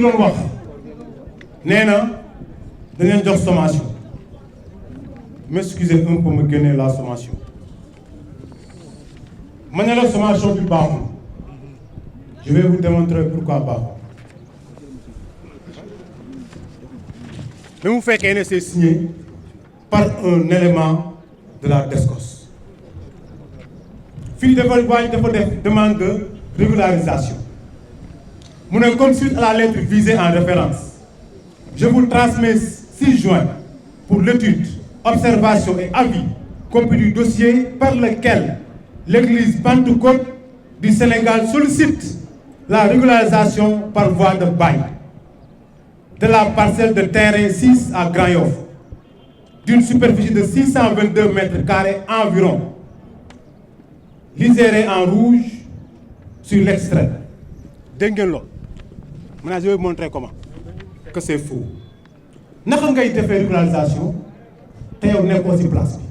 bi doon wax nee na dañ leen jox sommation m'excusez un peu ma génnee la sommation ma ne la sommation bi baaxul je vais vous démontrer pourquoi baaxul mais mu fekkee ne c'est signé par un élément de la DSCOS fii dafa def demande de régularisation mu ne comme suite à la lettre visée en référence je vous transmets 6 juin pour l'étude observation et avis copie du dossier par lequel l'église Pentecôte du Sénégal sollicite la régularisation par voie de bail de la parcelle de terrain 6 à Grand Yoff d'une superficie de 622 mètres carrés environ, liséré en rouge sur l'extrait. Dégg ngeen loolu. Maintenant je vais vous montrer comment que c'est faux. Naka ngay defee régularisation te yow nekkoo ci place bi.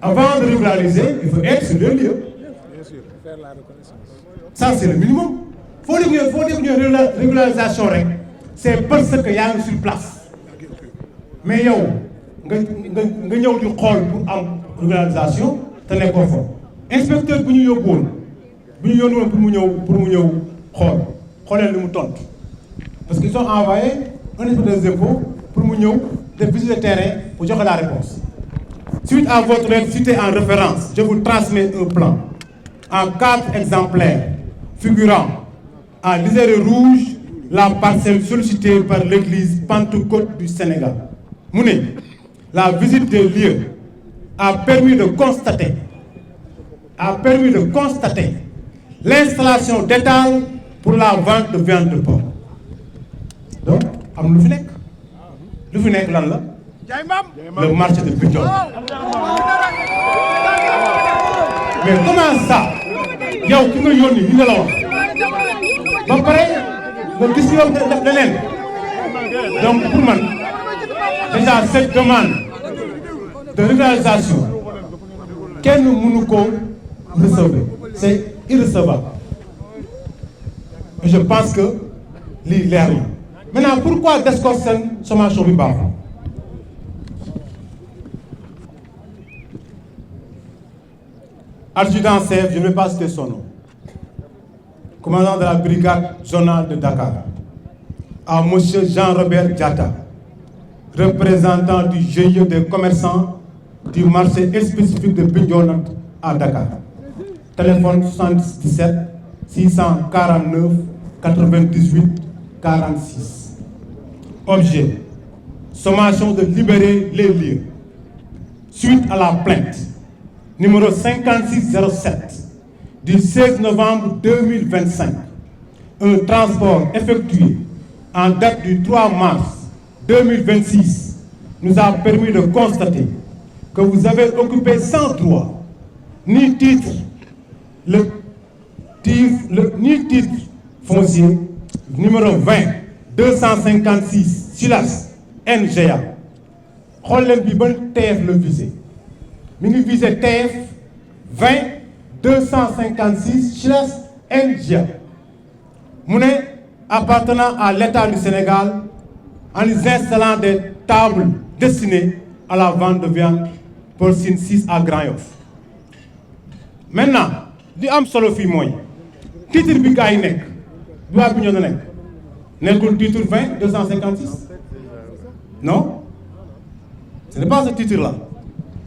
Avant de régulariser, il faut être sur le lieu. Ça c'est le minimum. Foo dégg régularisation rek c'est parce que yaa ngi sur place mais yow nga ñëw di xool pour am régularisation te nekkoo fa inspecteur bu ñu yóbbuwoon bu ñu yónnoon pour mu ñëw xoolee li mu tontu parce qu'ils ont envoyé un inspecteur des impôts pour mu ñëw def visite de terrain pour joxe la réponse. Suite à votre lettre citée en référence, je vous transmets un plan en 4 exemplaires figurant en liséré rouge la parcelle sollicitée par l'église Pentecôte du Sénégal. Mu ne la visite des lieux a permis de constater l'installation d'étal pour la vente de viande de porc. Donc am lu fi nekk lan la le marché de Bignona. Mais comment ça yow ki nga yónni li nga la wax ba pare nga gis yow def leneen donc pour man déjà cette demande de régularisation kenn mënu ko recevoir c'est irrecevable et je pense que lii leer na maintenant pourquoi DSCOS seen sommation bi baaxul adjudant-chef, je ne vais pas citer son nom, commandant de la brigade zonale de Dakar, à monsieur Jean-Robert Diatta, représentant du GIE des commerçants du marché spécifique de Bignona à Dakar. Téléphone 77 649 98 46. Objet: sommation de libérer les lieux. Suite à la plainte numéro 5607 du 16 novembre 2025, un transport effectué en date du 3 mars 2026 nous a permis de constater que vous avez occupé sans droit ni titre foncier numéro 20 256 Silas NGA. xool leen bi ban TF le visé mi ngi visé TF 20 256 Silas NGA mu ne appartenant à l'État du Sénégal en y installant des tables destinées à la vente de viande porcine 6 à Grand Yoff. Maintenant li am solo fii mooy titre bi gaa yi nekk bi waa Bignona nekk nekkul titre 20 256 non ce n'est pas ce titre là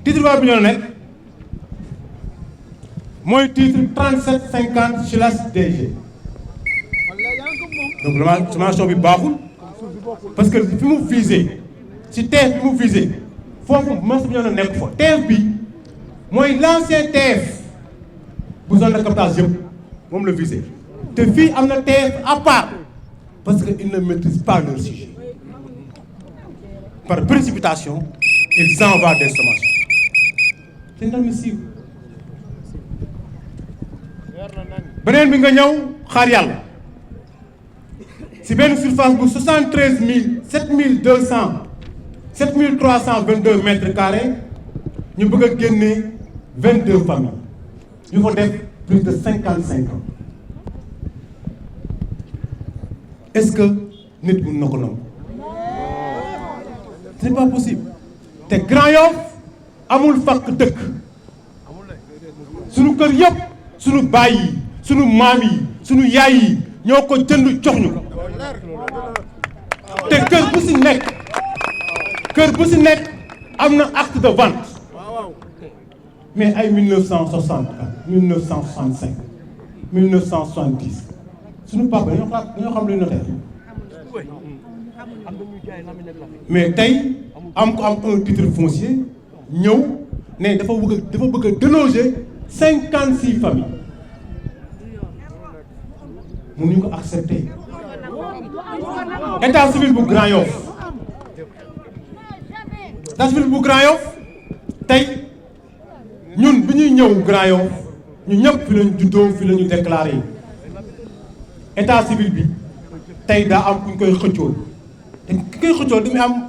titre waa Bignona nekk mooy titre 3750 Silas DG. Donc la sommation bi baaxul parce que fi mu visé si TF bi mu visé foofu mos Bignona nekk fa TF bi mooy l'ancien TF bu zone de captage yëpp moom la visé te fii am na TF à part parce que ils ne maîtrisent pas leur sujet par précipitation ils envoient des sommations. C'est inadmissible. beneen bi nga ñëw xaar yàlla si benn surface bu 7322 mètres carrés ñu bëgg a génne 22 familles ñu ko def plus de 55 ans est-ce que nit mun na ko nangu? C'est pas possible. te Grand Yoff amul fakk dëkk sunu kër yëpp sunu baay yi sunu maam yi sunu yaay yi ñoo ko jënd jox ñu ko te kër bu si nekk am na acte de vente mais ay 1960 1965 1970 sunu papa dañoo xam luy notaire mais tey am ko am un titre foncier ñëw ne dafa bëgg a déloger 56 familles mënuñu ko accepter état civil bu Grand Yoff état civil bu Grand Yoff tey ñun bi ñuy ñëw Grand Yoff ñu ñëpp fi lañu juddoo fi lañu déclaré état civil bi tey daa am ku ñu koy xëccoo te ki koy xëccoo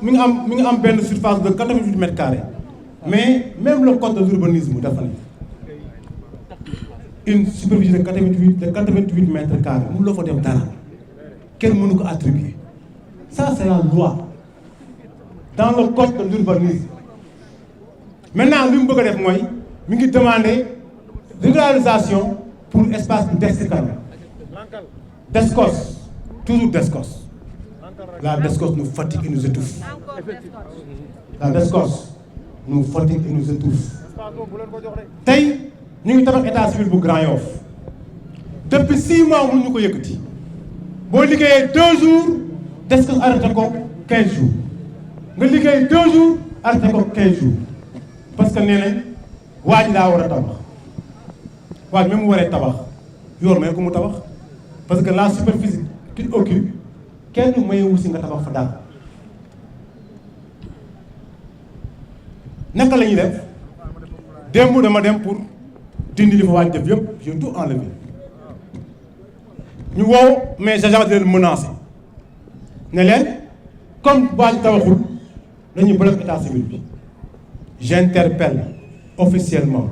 mi ngi am benn surface de 88 mètres carrés mais même le code de l'urbanisme dafa ne une superficie de 88 mètres carrés mënu la fa def dara kenn mënu ko attribuer ça c'est la loi dans le code de l'urbanisme. Maintenant li mu bëgg a def mooy mi ngi demander régularisation pour espace bu Descos Descos toujours Descos la Descos nous fatigue et nous étouffe la Descos nous fatigue et nous étouffe tey ñu ngi tabax état civil bu Grand Yoff depuis 6 mois mënuñu ko yëkkati boo liggéeyee 2 jours Descos arrêté ko 15 jours nga liggéey 2 jours arrêté ko 15 jours parce que nee nañ waa ji daa war a tabax waa ji même mu waree tabax yoon may ko mu tabax parce que la superficie qu'il occupe kenn mayewu si nga tabax fa daal naka la ñuy def démb dama dem pour dindi li fa waa ji def yëpp j'ai tout enlevé ñu woow mais agent di leen menacé ne leen comme waa ji tabaxul dañuy bloqué état civil bi. J'interpelle officiellement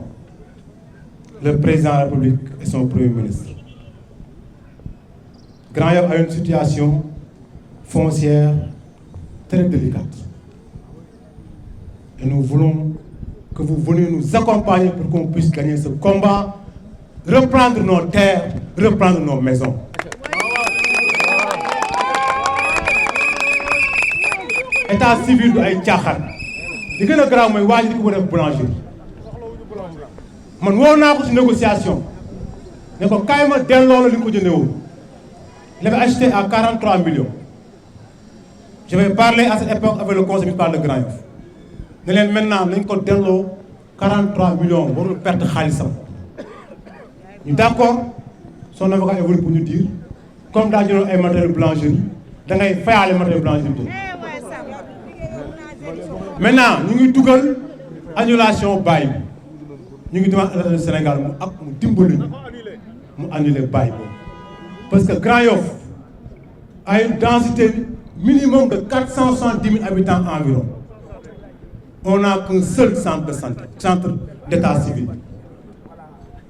le président de la République et son premier ministre. Grand Yoff a une situation foncière très délicate. Et nous voulons que vous veniez nous accompagner pour qu'on puisse gagner ce combat, reprendre nos terres, reprendre nos maisons. État civil du ay caaxaan. li gën a garaaw mooy waa ji di ko def boulangerie man woo naa ko ci négociation ne ko kaay ma delloo la li nga ko jëndee woon il avait acheté à 43 millions je vais parler à cette époque avec le conseil municipal de Grand Yoff ne leen maintenant nañ ko delloo 43 millions warul perte xaalisam ñu d'accord son avocat est venu pour ñu dire comme daa jëloon ay matériel boulangerie da ngay fayaale matériel boulangerie bi. Maintenant ñu ngi dugal annulation bail bi ñu ngi demande État du Sénégal mu dimbali ñu mu annuler bail boobu parce que Grand Yoff a une densité minimum de 470 000 habitants environ on n'a qu'un seul centre de santé centre d'état civil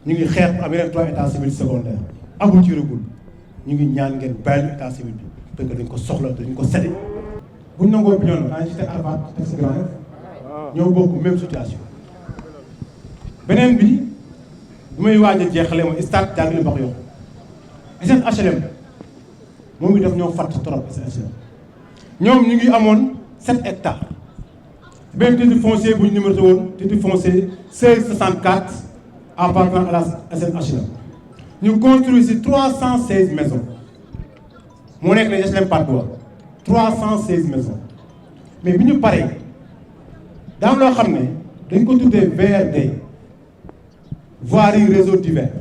ñu ngi xeex am yeneen 3 états civils secondaires amul ci régul ñu ngi ñaan ngeen bàyyi ñu état civil bi parce que dañ ko soxla dañ ko séddee. bu ñu nangoo Bignona daa ñu cité Arafat teg si Grand Yoff ñoo bokk même situation beneen bi bu may waaj a jeexale mooy stade Diagne Bakhoum SN HLM moom it daf ñoo fàtt trop SN HLM ñoom ñu ngi amoon 7 hectares benn titre foncier bu ñu numéroté woon titre foncier 1664 appartenant à la SN HLM ñu construit ici 316 maisons moo nekk les HLM Patte d'Oie 316 maisons mais bi ñu paree daam loo xam ne dañ ko tuddee VRD voirie réseau divers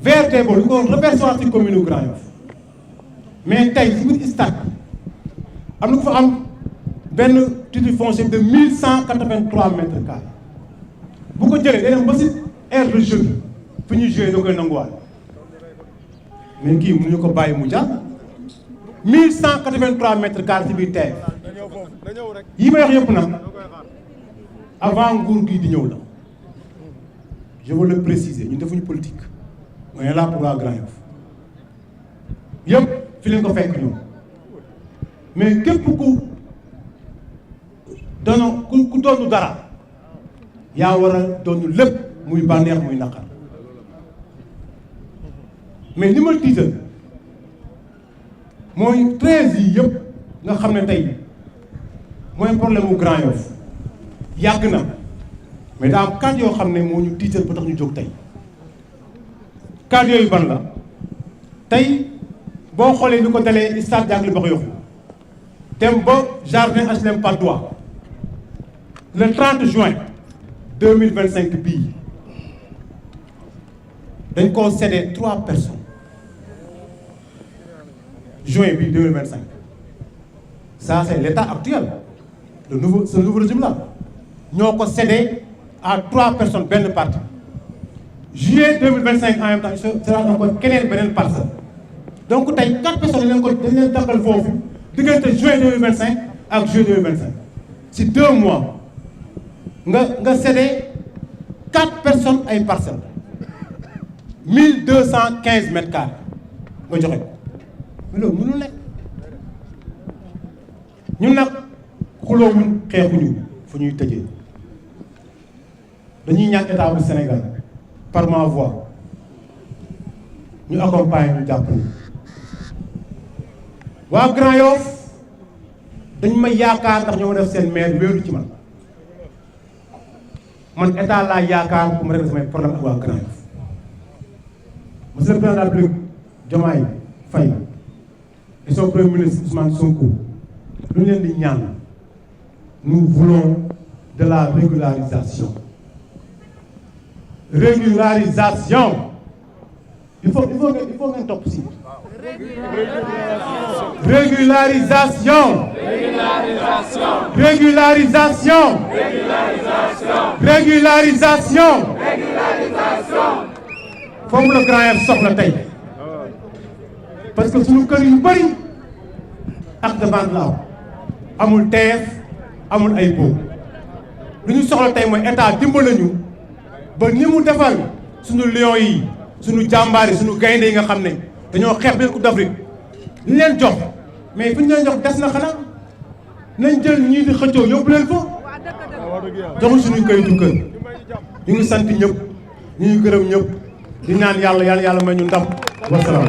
VRD boobu ñu ko répertoire ci commune Grand Yoff mais tey ci biir stade am na ko fa am benn titre foncier de 1183 mètres carrés bu ko jëlee day dem ba si aire de jeu fi ñuy joué da koy nanguwaale mais kii mënuñu ko bàyyi mu jàll 1183 mètres carrés ci biir terre yi may wax yëpp nag avant nguur gi di ñëw la je veux le préciser ñun defuñu politique on est là pour la Grand Yoff yëpp fi leen ko fekk ñoom mais képp ku doonu dara yaa war a doonu lépp muy bànneex muy naqar mais li ma tiital mooy 13 yi yëpp nga xam ne tey mooy problème mu Grand Yoff yàgg na mais daa am 4 yoo xam ne moo ñu tiital ba tax ñu jóg tey 4 yooyu ban la tey boo xoolee li ko dalee stade Diack Bakayokho dem ba jardin HLM Patte d'Oie le 30 juin 2025 bii dañ koo cédé 3 personnes juin bii 2025 ça c'est l'état actuel ce nouveau régime là ñoo ko cédé à 3 personnes benn parti juillet 2025 en même temps sera encore keneen beneen parcelle donc tey 4 personnes dañ leen dàqal foofu diggante juin 2025 ak juillet 2025 ci 2 mois nga cédé 4 personnes ay parcelles 1215 mètres carrés nga joxe ko mais loolu mënul nekk ñun nag xuloowuñ xeexuñu fu ñuy tëjee dañuy ñaan état bu Sénégal par ma voix ñu accompagner ñu jàppale waa Grand Yoff dañ may yaakaar ndax ñoo def seen maire wéeru ci man état laa yaakaar pour ma régler samay problème ak waa Grand Yoff monsieur le président de la République Diomaye Faye et son premier ministre Ousmane Sonko lu ñu leen di ñaan nous voulons de la régularisation il faut ngeen topp si régularisation foofu la Grand Yoff soxla tey parce que suñu kër yu bëri acte de vente la amul TF amul ay boobu lu ñu soxla tey mooy état dimbali ñu ba ni mu defal suñu lion yi suñu jàmbaar yi suñu gaynde yi nga xam ne dañoo xeex benn Coupe d'Afrique li leen jox mais fi ñu leen jox des na xanaa nañ jël ñii di xëccoo yóbbu leen fa joxuñ suñu kayitu kër ñu ngi sant ñëpp ñu ngi gërëm ñëpp di ñaan yàlla may ñu ndam wasalaam